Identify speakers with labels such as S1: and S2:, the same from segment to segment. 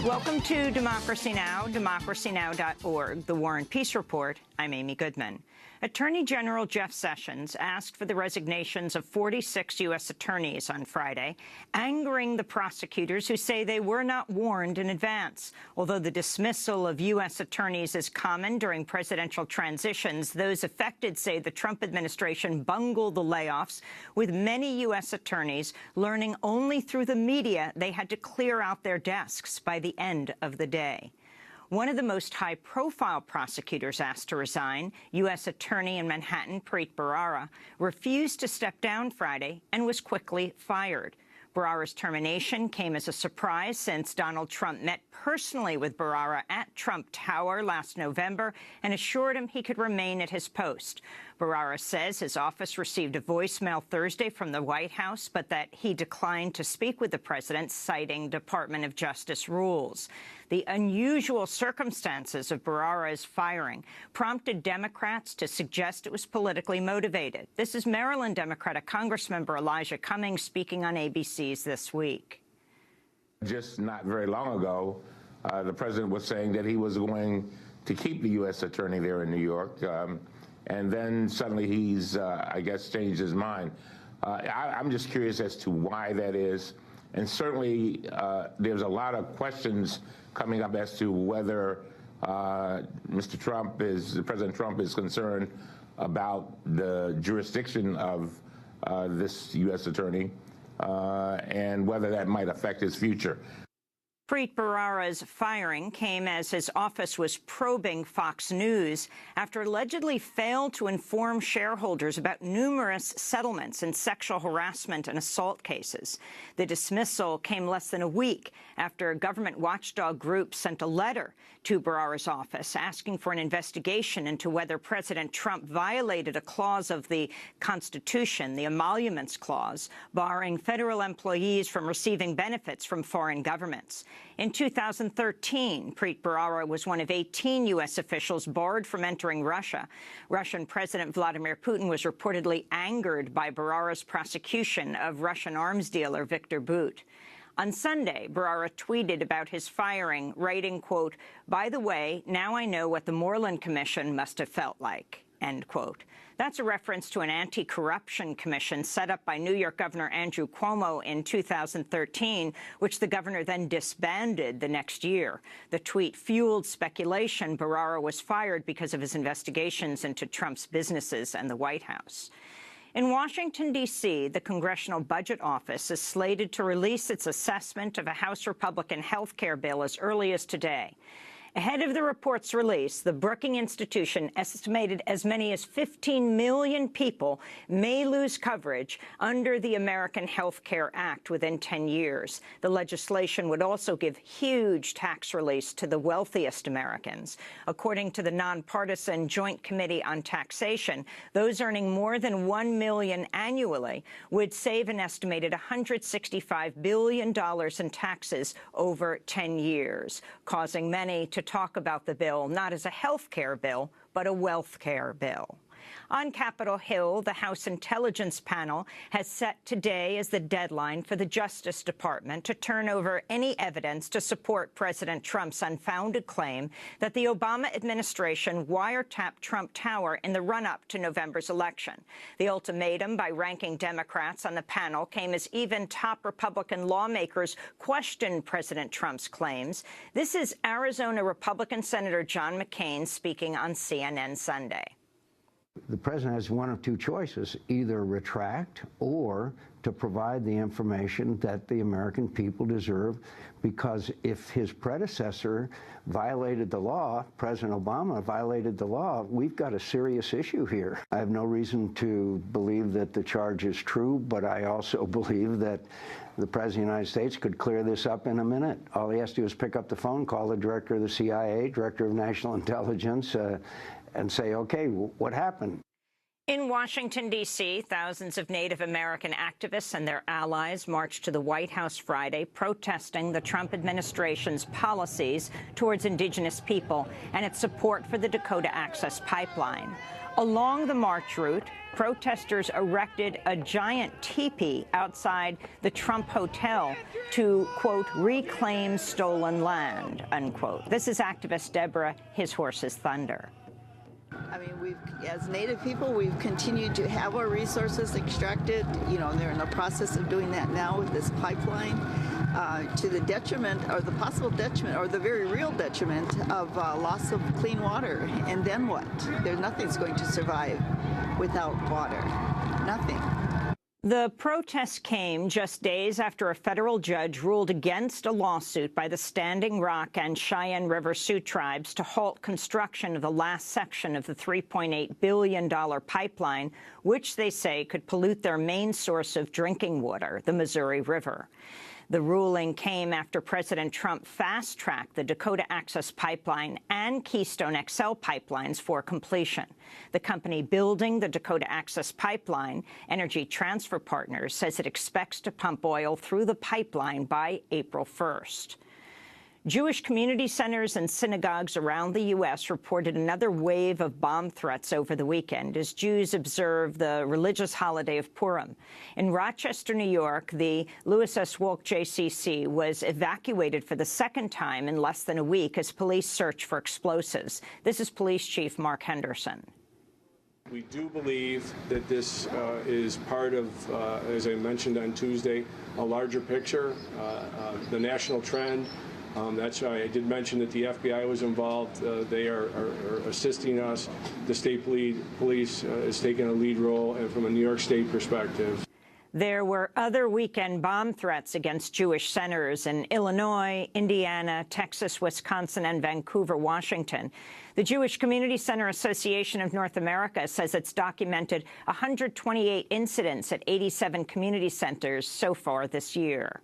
S1: Welcome to Democracy Now!, democracynow.org, the War and Peace Report. I'm Amy Goodman. Attorney General Jeff Sessions asked for the resignations of 46 U.S. attorneys on Friday, angering the prosecutors who say they were not warned in advance. Although the dismissal of U.S. attorneys is common during presidential transitions, those affected say the Trump administration bungled the layoffs, with many U.S. attorneys learning only through the media they had to clear out their desks by the end of the day. One of the most high-profile prosecutors asked to resign, U.S. Attorney in Manhattan Preet Bharara, refused to step down Friday and was quickly fired. Bharara's termination came as a surprise since Donald Trump met personally with Bharara at Trump Tower last November and assured him he could remain at his post. Bharara says his office received a voicemail Thursday from the White House, but that he declined to speak with the president, citing Department of Justice rules. The unusual circumstances of Bharara's firing prompted Democrats to suggest it was politically motivated. This is Maryland Democratic Congressmember Elijah Cummings speaking on ABC's This Week.
S2: Just not very long ago, the president was saying that he was going to keep the U.S. attorney there in New York. And then suddenly he's, I guess, changed his mind. I'm just curious as to why that is. And certainly there's a lot of questions coming up as to whether President Trump is concerned about the jurisdiction of this U.S. attorney and whether that might affect his future.
S1: Preet Bharara's firing came as his office was probing Fox News after allegedly failed to inform shareholders about numerous settlements in sexual harassment and assault cases. The dismissal came less than a week after a government watchdog group sent a letter to Bharara's office asking for an investigation into whether President Trump violated a clause of the Constitution, the Emoluments Clause, barring federal employees from receiving benefits from foreign governments. In 2013, Preet Bharara was one of 18 U.S. officials barred from entering Russia. Russian President Vladimir Putin was reportedly angered by Bharara's prosecution of Russian arms dealer Viktor Bout. On Sunday, Bharara tweeted about his firing, writing, quote, "By the way, now I know what the Moreland Commission must have felt like," end quote. That's a reference to an anti-corruption commission set up by New York Governor Andrew Cuomo in 2013, which the governor then disbanded the next year. The tweet fueled speculation Bharara was fired because of his investigations into Trump's businesses and the White House. In Washington, D.C., the Congressional Budget Office is slated to release its assessment of a House Republican health care bill as early as today. Ahead of the report's release, the Brookings Institution estimated as many as 15 million people may lose coverage under the American Health Care Act within 10 years. The legislation would also give huge tax relief to the wealthiest Americans. According to the nonpartisan Joint Committee on Taxation, those earning more than $1 million annually would save an estimated $165 billion in taxes over 10 years, causing many to talk about the bill not as a health care bill, but a wealth care bill. On Capitol Hill, the House Intelligence Panel has set today as the deadline for the Justice Department to turn over any evidence to support President Trump's unfounded claim that the Obama administration wiretapped Trump Tower in the run-up to November's election. The ultimatum by ranking Democrats on the panel came as even top Republican lawmakers questioned President Trump's claims. This is Arizona Republican Senator John McCain speaking on CNN Sunday.
S3: The president has one of two choices, either retract or to provide the information that the American people deserve, because if his predecessor violated the law, President Obama violated the law, we've got a serious issue here. I have no reason to believe that the charge is true, but I also believe that the President of the United States could clear this up in a minute. All he has to do is pick up the phone, call the director of the CIA, director of national intelligence, and say, okay, what happened?
S1: In Washington, D.C., thousands of Native American activists and their allies marched to the White House Friday, protesting the Trump administration's policies towards indigenous people and its support for the Dakota Access Pipeline. Along the march route, protesters erected a giant teepee outside the Trump Hotel to, quote, reclaim stolen land, unquote. This is activist Deborah His Horse's Thunder.
S4: I mean, as Native people, we've continued to have our resources extracted. You know, they're in the process of doing that now with this pipeline, to the detriment, or the possible detriment, or the very real detriment of loss of clean water. And then what? Nothing's going to survive without water. Nothing.
S1: The protests came just days after a federal judge ruled against a lawsuit by the Standing Rock and Cheyenne River Sioux tribes to halt construction of the last section of the $3.8 billion pipeline, which they say could pollute their main source of drinking water, the Missouri River. The ruling came after President Trump fast-tracked the Dakota Access Pipeline and Keystone XL pipelines for completion. The company building the Dakota Access Pipeline, Energy Transfer Partners, says it expects to pump oil through the pipeline by April 1st. Jewish community centers and synagogues around the U.S. reported another wave of bomb threats over the weekend as Jews observe the religious holiday of Purim. In Rochester, New York, the Louis S. Wolk JCC was evacuated for the second time in less than a week as police search for explosives. This is Police Chief Mark Henderson.
S5: We do believe that this is part of, as I mentioned on Tuesday, a larger picture, the national trend. That's why I did mention that the FBI was involved. They are assisting us. The state police is taking a lead role, and from a New York State perspective.
S1: There were other weekend bomb threats against Jewish centers in Illinois, Indiana, Texas, Wisconsin, and Vancouver, Washington. The Jewish Community Center Association of North America says it's documented 128 incidents at 87 community centers so far this year.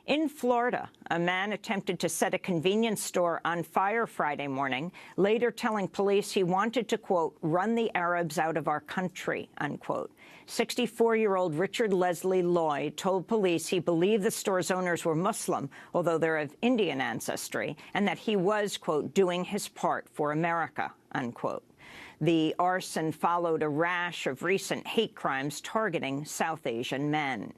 S1: In Florida, a man attempted to set a convenience store on fire Friday morning, later telling police he wanted to, quote, run the Arabs out of our country, unquote. 64-year-old Richard Leslie Lloyd told police he believed the store's owners were Muslim, although they're of Indian ancestry, and that he was, quote, doing his part for America, unquote. The arson followed a rash of recent hate crimes targeting South Asian men.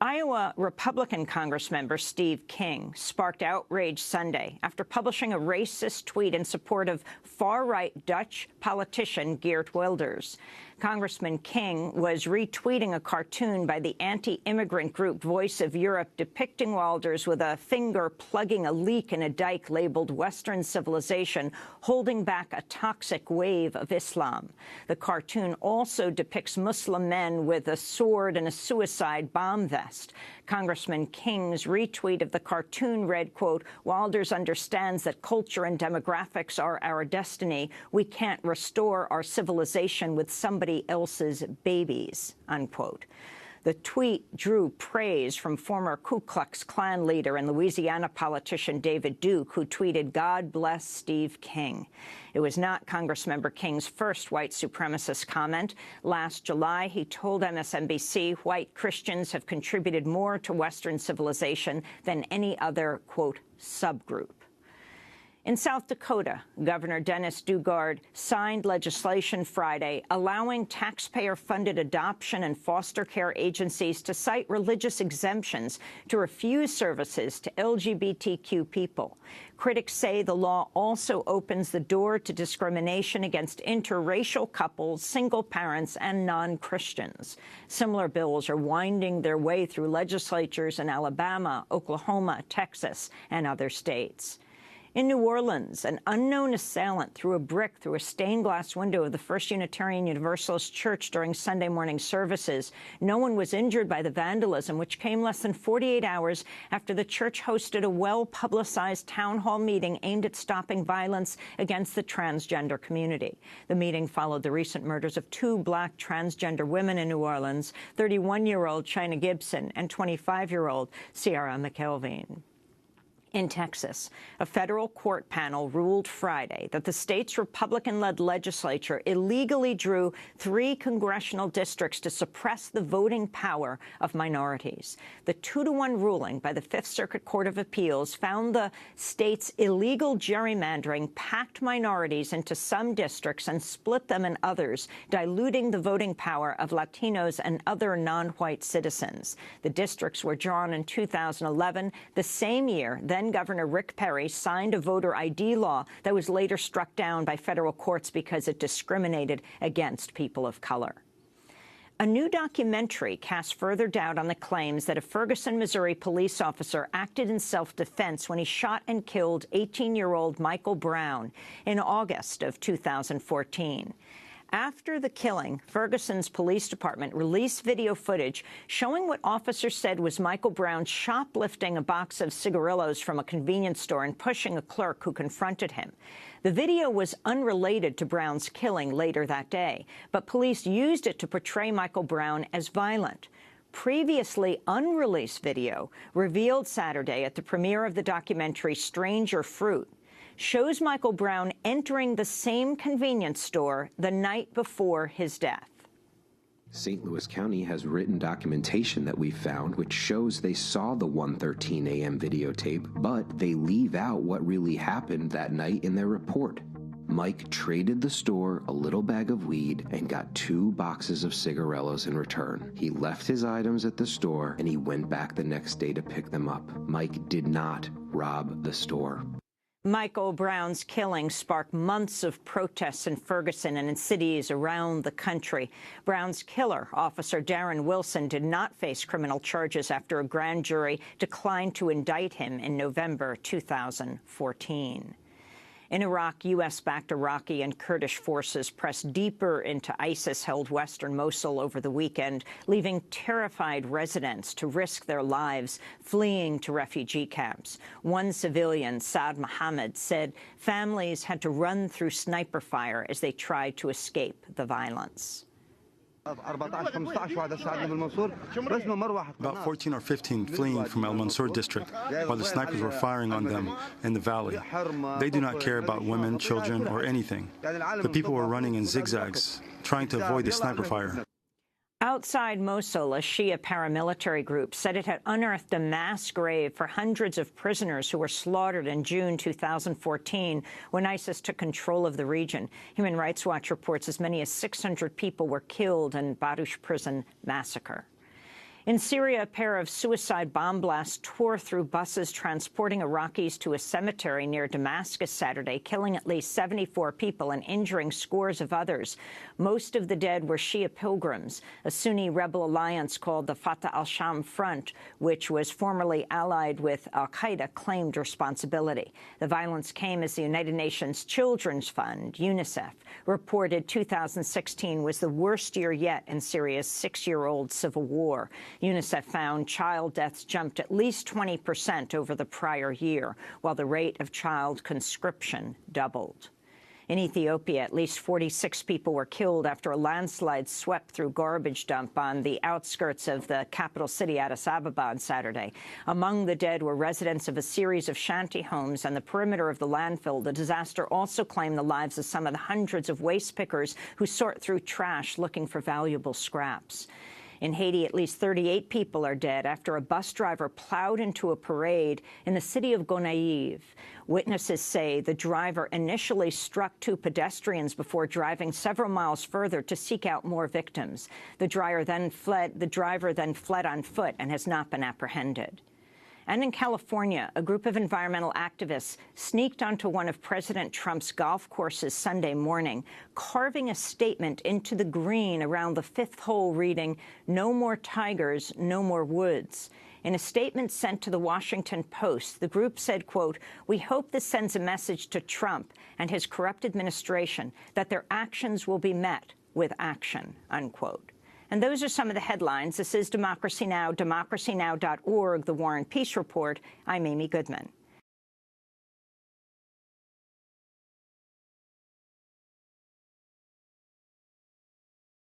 S1: Iowa Republican Congressmember Steve King sparked outrage Sunday after publishing a racist tweet in support of far-right Dutch politician Geert Wilders. Congressman King was retweeting a cartoon by the anti-immigrant group Voice of Europe depicting Wilders with a finger plugging a leak in a dike labeled Western civilization, holding back a toxic wave of Islam. The cartoon also depicts Muslim men with a sword and a suicide bomb vest. Congressman King's retweet of the cartoon read, quote, Wilders understands that culture and demographics are our destiny. We can't restore our civilization with somebody else's babies, unquote. The tweet drew praise from former Ku Klux Klan leader and Louisiana politician David Duke, who tweeted, God bless Steve King. It was not Congressmember King's first white supremacist comment. Last July, he told MSNBC white Christians have contributed more to Western civilization than any other, quote, subgroup. In South Dakota, Governor Dennis Daugaard signed legislation Friday allowing taxpayer-funded adoption and foster care agencies to cite religious exemptions to refuse services to LGBTQ people. Critics say the law also opens the door to discrimination against interracial couples, single parents, and non-Christians. Similar bills are winding their way through legislatures in Alabama, Oklahoma, Texas, and other states. In New Orleans, an unknown assailant threw a brick through a stained glass window of the First Unitarian Universalist Church during Sunday morning services. No one was injured by the vandalism, which came less than 48 hours after the church hosted a well-publicized town hall meeting aimed at stopping violence against the transgender community. The meeting followed the recent murders of two black transgender women in New Orleans, 31-year-old China Gibson and 25-year-old Sierra McKelveen. In Texas, a federal court panel ruled Friday that the state's Republican-led legislature illegally drew 3 congressional districts to suppress the voting power of minorities. The 2-to-1 ruling by the Fifth Circuit Court of Appeals found the state's illegal gerrymandering packed minorities into some districts and split them in others, diluting the voting power of Latinos and other non-white citizens. The districts were drawn in 2011, the same year then-Governor Rick Perry signed a voter ID law that was later struck down by federal courts because it discriminated against people of color. A new documentary casts further doubt on the claims that a Ferguson, Missouri police officer acted in self-defense when he shot and killed 18-year-old Michael Brown in August of 2014. After the killing, Ferguson's police department released video footage showing what officers said was Michael Brown shoplifting a box of cigarillos from a convenience store and pushing a clerk who confronted him. The video was unrelated to Brown's killing later that day, but police used it to portray Michael Brown as violent. Previously unreleased video, revealed Saturday at the premiere of the documentary Stranger Fruit, shows Michael Brown entering the same convenience store the night before his death.
S6: St. Louis County has written documentation that we found which shows they saw the 1:13 a.m. videotape, but they leave out what really happened that night in their report. Mike traded the store a little bag of weed and got 2 boxes of cigarillos in return. He left his items at the store and he went back the next day to pick them up. Mike did not rob the store.
S1: Michael Brown's killing sparked months of protests in Ferguson and in cities around the country. Brown's killer, Officer Darren Wilson, did not face criminal charges after a grand jury declined to indict him in November 2014. In Iraq, U.S.-backed Iraqi and Kurdish forces pressed deeper into ISIS-held western Mosul over the weekend, leaving terrified residents to risk their lives fleeing to refugee camps. One civilian, Saad Mohammed, said families had to run through sniper fire as they tried to escape the violence.
S7: About 14 or 15 fleeing from El Mansour district while the snipers were firing on them in the valley. They do not care about women, children, or anything. The people were running in zigzags, trying to avoid the sniper fire.
S1: Outside Mosul, a Shia paramilitary group said it had unearthed a mass grave for hundreds of prisoners who were slaughtered in June 2014 when ISIS took control of the region. Human Rights Watch reports as many as 600 people were killed in Baruch prison massacre. In Syria, a pair of suicide bomb blasts tore through buses transporting Iraqis to a cemetery near Damascus Saturday, killing at least 74 people and injuring scores of others. Most of the dead were Shia pilgrims. A Sunni rebel alliance called the Fatah al-Sham Front, which was formerly allied with al-Qaeda, claimed responsibility. The violence came as the United Nations Children's Fund, UNICEF, reported 2016 was the worst year yet in Syria's 6-year-old civil war. UNICEF found child deaths jumped at least 20% over the prior year, while the rate of child conscription doubled. In Ethiopia, at least 46 people were killed after a landslide swept through garbage dump on the outskirts of the capital city, Addis Ababa, on Saturday. Among the dead were residents of a series of shanty homes on the perimeter of the landfill. The disaster also claimed the lives of some of the hundreds of waste pickers who sort through trash looking for valuable scraps. In Haiti, at least 38 people are dead after a bus driver plowed into a parade in the city of Gonaïves. Witnesses say the driver initially struck 2 pedestrians before driving several miles further to seek out more victims. The driver then fled on foot and has not been apprehended. And in California, a group of environmental activists sneaked onto one of President Trump's golf courses Sunday morning, carving a statement into the green around the 5th hole reading, "No more tigers, no more woods." In a statement sent to the Washington Post, the group said, quote, "We hope this sends a message to Trump and his corrupt administration that their actions will be met with action," unquote. And those are some of the headlines. This is Democracy Now!, democracynow.org, The War and Peace Report. I'm Amy Goodman.